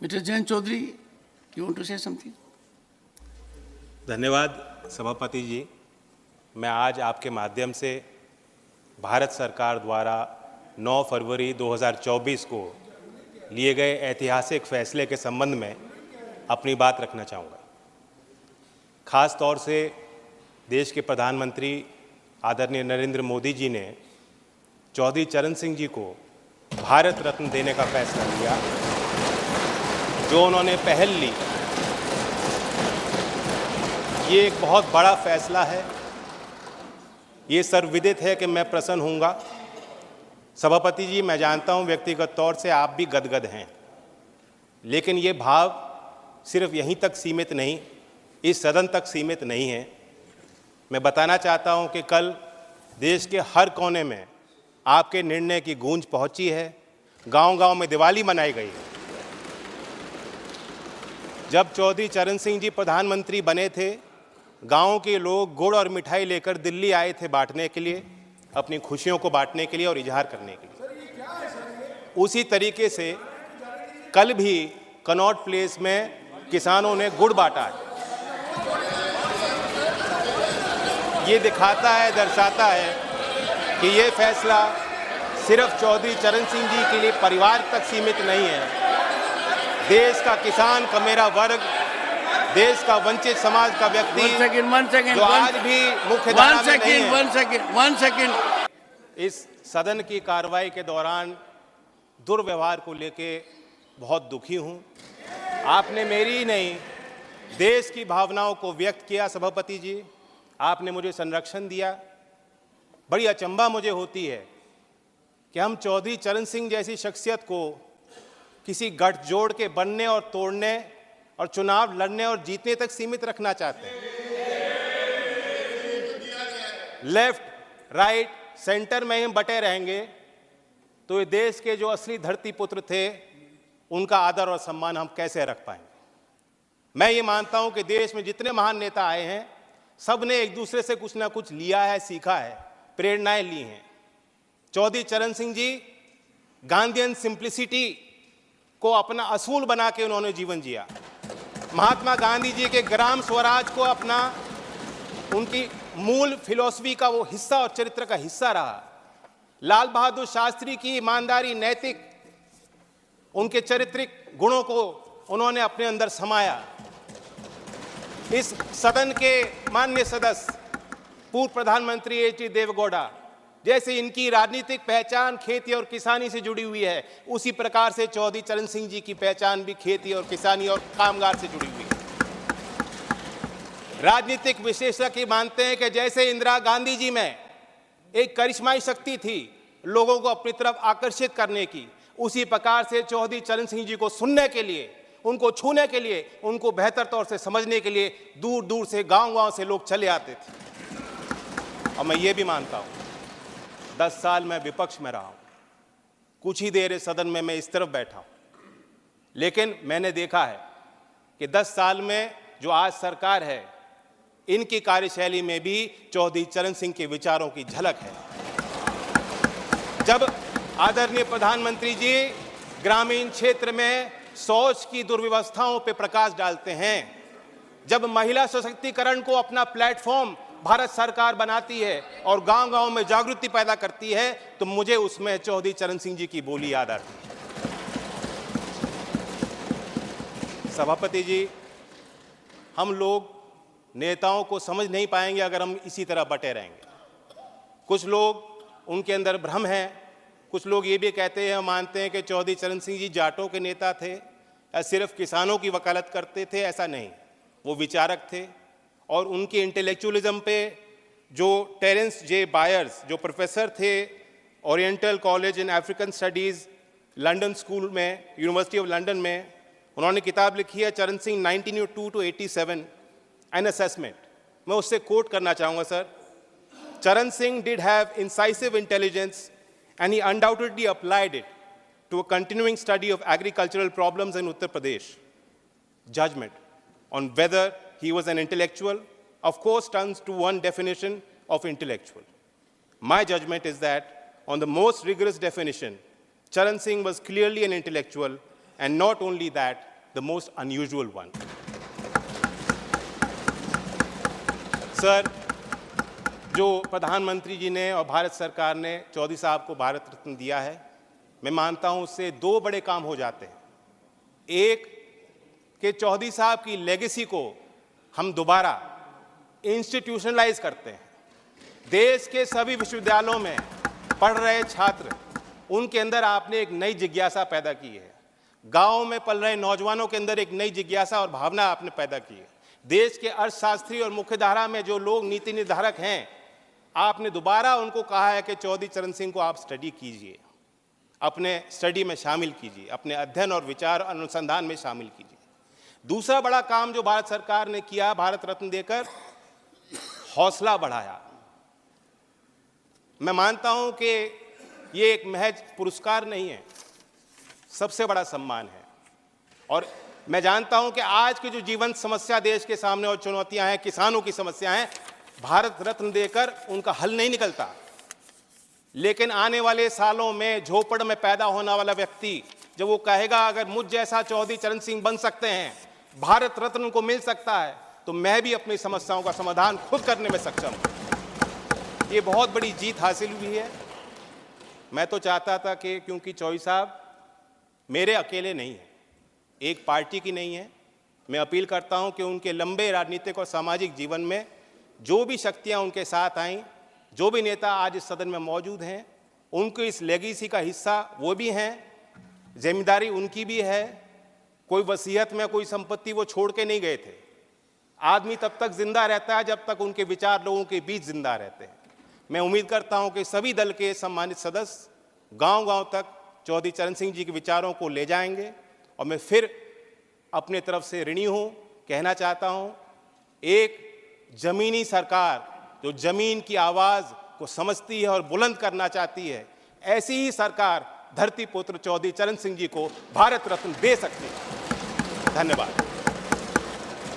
Mr. Jain Chaudhary, you want to say something? धन्यवाद सभापति जी। मैं आज आपके माध्यम से भारत सरकार द्वारा 9 फरवरी 2024 को लिए गए ऐतिहासिक फैसले के संबंध में अपनी बात रखना चाहूँगा। खास तौर से देश के प्रधानमंत्री आदरणीय नरेंद्र मोदी जी ने चौधरी चरण सिंह जी को भारत रत्न देने का फैसला लिया, जो उन्होंने पहल ली। ये एक बहुत बड़ा फैसला है। ये सर्वविदित है कि मैं प्रसन्न हूँगा। सभापति जी, मैं जानता हूँ व्यक्तिगत तौर से आप भी गदगद हैं, लेकिन ये भाव सिर्फ यहीं तक सीमित नहीं, इस सदन तक सीमित नहीं है। मैं बताना चाहता हूँ कि कल देश के हर कोने में आपके निर्णय की गूंज पहुँची है। गांव-गांव में दिवाली मनाई गई है। जब चौधरी चरण सिंह जी प्रधानमंत्री बने थे, गाँव के लोग गुड़ और मिठाई लेकर दिल्ली आए थे बांटने के लिए, अपनी खुशियों को बांटने के लिए और इजहार करने के लिए। उसी तरीके से कल भी कनॉट प्लेस में किसानों ने गुड़ बांटा है। ये दिखाता है, दर्शाता है कि ये फैसला सिर्फ चौधरी चरण सिंह जी के लिए परिवार तक सीमित नहीं है। देश का किसान, कमेरा वर्ग, देश का वंचित समाज का व्यक्ति जो आज भी मुख्य धारा में नहीं है, इस सदन की कार्रवाई के दौरान दुर्व्यवहार को लेके बहुत दुखी हूं। आपने मेरी ही नहीं, देश की भावनाओं को व्यक्त किया। सभापति जी, आपने मुझे संरक्षण दिया। बड़ी अचंभा मुझे होती है कि हम चौधरी चरण सिंह जैसी शख्सियत को किसी गठजोड़ के बनने और तोड़ने और चुनाव लड़ने और जीतने तक सीमित रखना चाहते हैं। लेफ्ट, राइट, सेंटर में हम बटे रहेंगे तो ये देश के जो असली धरती पुत्र थे, उनका आदर और सम्मान हम कैसे रख पाएंगे। मैं ये मानता हूं कि देश में जितने महान नेता आए हैं, सब ने एक दूसरे से कुछ ना कुछ लिया है, सीखा है, प्रेरणाएं ली हैं। चौधरी चरण सिंह जी गांधीयन सिंप्लिसिटी को अपना असूल बना के उन्होंने जीवन जिया। महात्मा गांधी जी के ग्राम स्वराज को अपना, उनकी मूल फिलॉसफी का वो हिस्सा और चरित्र का हिस्सा रहा। लाल बहादुर शास्त्री की ईमानदारी, नैतिक, उनके चारित्रिक गुणों को उन्होंने अपने अंदर समाया। इस सदन के माननीय सदस्य पूर्व प्रधानमंत्री एच.डी. देवेगौड़ा, जैसे इनकी राजनीतिक पहचान खेती और किसानी से जुड़ी हुई है, उसी प्रकार से चौधरी चरण सिंह जी की पहचान भी खेती और किसानी और कामगार से जुड़ी हुई है। राजनीतिक विशेषज्ञ मानते हैं कि जैसे इंदिरा गांधी जी में एक करिश्माई शक्ति थी लोगों को अपनी तरफ आकर्षित करने की, उसी प्रकार से चौधरी चरण सिंह जी को सुनने के लिए, उनको छूने के लिए, उनको बेहतर तौर से समझने के लिए दूर दूर से, गांव-गांव से लोग चले आते थे। और मैं ये भी मानता हूँ, 10 साल मैं विपक्ष में रहा हूं, कुछ ही देर इस सदन में मैं इस तरफ बैठा हूं, लेकिन मैंने देखा है कि 10 साल में जो आज सरकार है, इनकी कार्यशैली में भी चौधरी चरण सिंह के विचारों की झलक है। जब आदरणीय प्रधानमंत्री जी ग्रामीण क्षेत्र में शौच की दुर्व्यवस्थाओं पर प्रकाश डालते हैं, जब महिला सशक्तिकरण को अपना प्लेटफॉर्म भारत सरकार बनाती है और गांव-गांव में जागृति पैदा करती है, तो मुझे उसमें चौधरी चरण सिंह जी की बोली याद आती है। सभापति जी, हम लोग नेताओं को समझ नहीं पाएंगे अगर हम इसी तरह बटे रहेंगे। कुछ लोग, उनके अंदर भ्रम है। कुछ लोग ये भी कहते हैं, मानते हैं कि चौधरी चरण सिंह जी जाटों के नेता थे या सिर्फ किसानों की वकालत करते थे। ऐसा नहीं, वो विचारक थे और उनके इंटेलेक्चुअलिज्म पे जो टेरेंस जे बायर्स, जो प्रोफेसर थे oriental college in African studies London school में, यूनिवर्सिटी ऑफ लंदन में, उन्होंने किताब लिखी है चरण सिंह 1902 to 87 एन असेसमेंट। मैं उससे कोट करना चाहूँगा sir. Charan Singh did have incisive intelligence and he undoubtedly applied it to a continuing study of agricultural problems in Uttar Pradesh. Judgment on whether he was an intellectual, of course, turns to one definition of intellectual. My judgment is that on the most rigorous definition, Charan Singh was clearly an intellectual and not only that, the most unusual one. Sir, जो प्रधानमंत्री जी ने और भारत सरकार ने चौधरी साहब को भारत रत्न दिया है, मैं मानता हूं उससे दो बड़े काम हो जाते हैं। एक कि चौधरी साहब की लेगेसी को हम दोबारा इंस्टीट्यूशनलाइज करते हैं। देश के सभी विश्वविद्यालयों में पढ़ रहे छात्र, उनके अंदर आपने एक नई जिज्ञासा पैदा की है। गांव में पल रहे नौजवानों के अंदर एक नई जिज्ञासा और भावना आपने पैदा की है। देश के अर्थशास्त्री और मुख्यधारा में जो लोग नीति निर्धारक हैं, आपने दोबारा उनको कहा है कि चौधरी चरण सिंह को आप स्टडी कीजिए, अपने स्टडी में शामिल कीजिए, अपने अध्ययन और विचार अनुसंधान में शामिल कीजिए। दूसरा बड़ा काम जो भारत सरकार ने किया, भारत रत्न देकर हौसला बढ़ाया। मैं मानता हूं कि ये एक महज पुरस्कार नहीं है, सबसे बड़ा सम्मान है। और मैं जानता हूं कि आज की जो जीवंत समस्या देश के सामने और चुनौतियां हैं, किसानों की समस्या हैं, भारत रत्न देकर उनका हल नहीं निकलता। लेकिन आने वाले सालों में झोपड़ में पैदा होने वाला व्यक्ति जब वो कहेगा अगर मुझ जैसा चौधरी चरण सिंह बन सकते हैं, भारत रत्न उनको मिल सकता है, तो मैं भी अपनी समस्याओं का समाधान खुद करने में सक्षम हूं। ये बहुत बड़ी जीत हासिल हुई है। मैं तो चाहता था कि क्योंकि चौधरी साहब मेरे अकेले नहीं हैं, एक पार्टी की नहीं है, मैं अपील करता हूं कि उनके लंबे राजनीतिक और सामाजिक जीवन में जो भी शक्तियां उनके साथ आईं, जो भी नेता आज इस सदन में मौजूद हैं, उनकी इस लेगेसी का हिस्सा वो भी हैं, जिम्मेदारी उनकी भी है। कोई वसीयत में कोई संपत्ति वो छोड़ के नहीं गए थे। आदमी तब तक जिंदा रहता है जब तक उनके विचार लोगों के बीच जिंदा रहते हैं। मैं उम्मीद करता हूं कि सभी दल के सम्मानित सदस्य गांव-गांव तक चौधरी चरण सिंह जी के विचारों को ले जाएंगे। और मैं फिर अपने तरफ से ऋणी हूं, कहना चाहता हूं, एक जमीनी सरकार जो जमीन की आवाज को समझती है और बुलंद करना चाहती है, ऐसी ही सरकार धरती पुत्र चौधरी चरण सिंह जी को भारत रत्न दे सकती है। धन्यवाद।